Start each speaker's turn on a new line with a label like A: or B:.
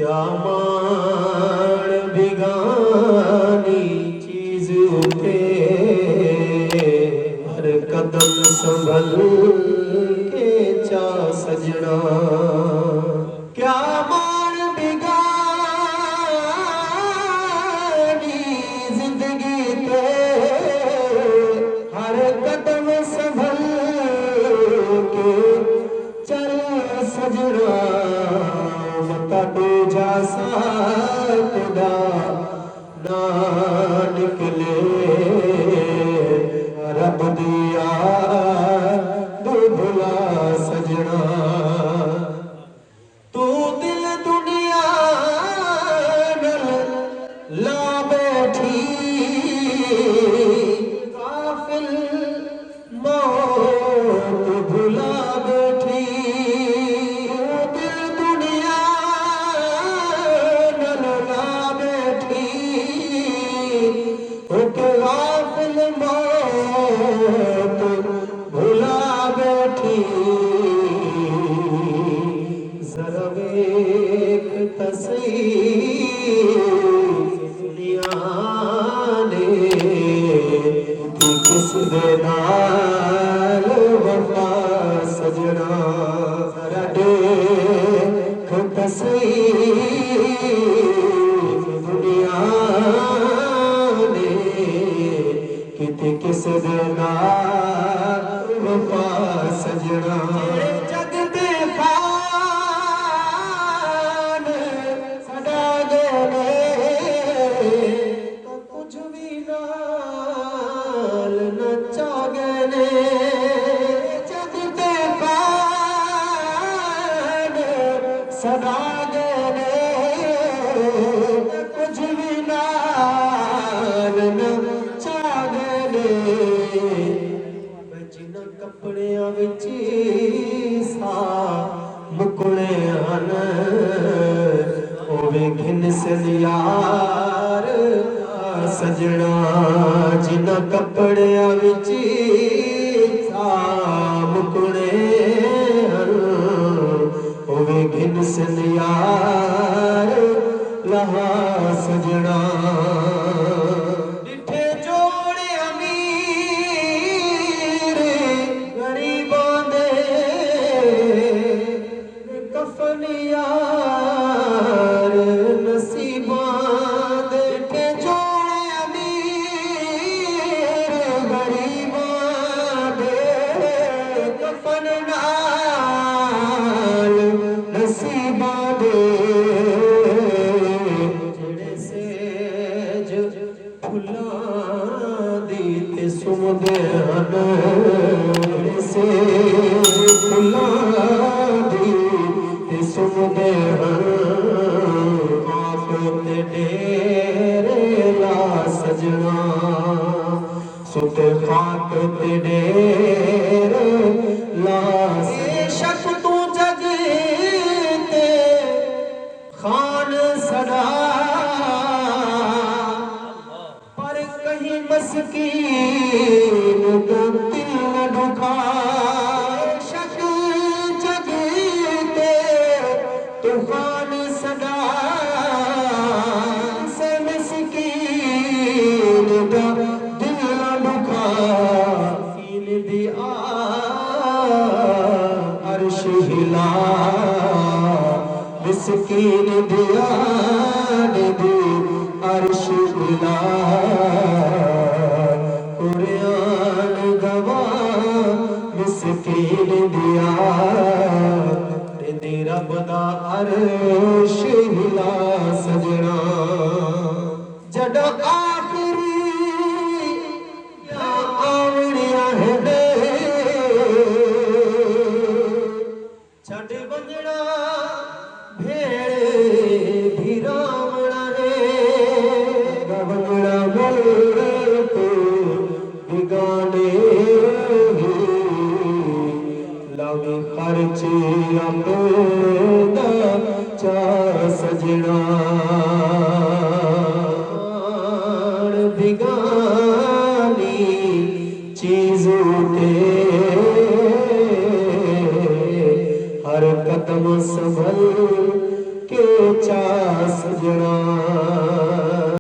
A: क्या मान बिगानी चीज पे हर कदम संभल के चा सजना। क्या मान बिगानी जिंदगी पे हर कदम संभल के चल सजना। दूजा सातदा ना निकले रब दिया दुबला सजना। तू दिल दुनिया नल ला बैठी काफिल मौत भुला बैठी। भुला बैठी जरा एक तस्वीर ने किस दे नाल वफा सजना। जरा एक तस्वीर दुनिया ने किते किस दे नाल वफा सजना। जग दे खान सदा गए तो कुछ भी नाल न चागने। जग दे खान सदा गए कुछ भी नाल न चागने। जिन्हां कपड़ियां विच सा मुकणे हन ओवे घिन सन यार सजना। जिन्हां कपड़ियां विच सा मुकणे हन ओवे घिन सन यार लहा सजना। यार नसीबां दे के जोड़े अमीर गरीबां दे कफन नाल नसीबां दे। जेड़े सेज फुल्लां दी ते सुमदे हन। जेड़े सेज फुल्लां दी सुमदे हन आप ते डेरे ला सजना। सुते खाक ते डेरे ला। बेशक तू जग ते खान सदा पर कहीं मस्कीन का दिल न दुखा। तूफान सदा से मिस्कीन दा दिल दुखा। कीन दिया अर्श हिला मिस्कीन दिया दी अर्श हिला। कुरान गवा मिस्कीन दिया रब दा अर्श हिला सजना। जड़ा आखिरी या आवड़िया है दे छड़ वंजड़ा भेड़े भी रावणा है। गवंगड़ा बोल को बिगाने लावे खर्च अपना चा सजना। बिगानी चीजों पे हर कदम संभल के चा सजना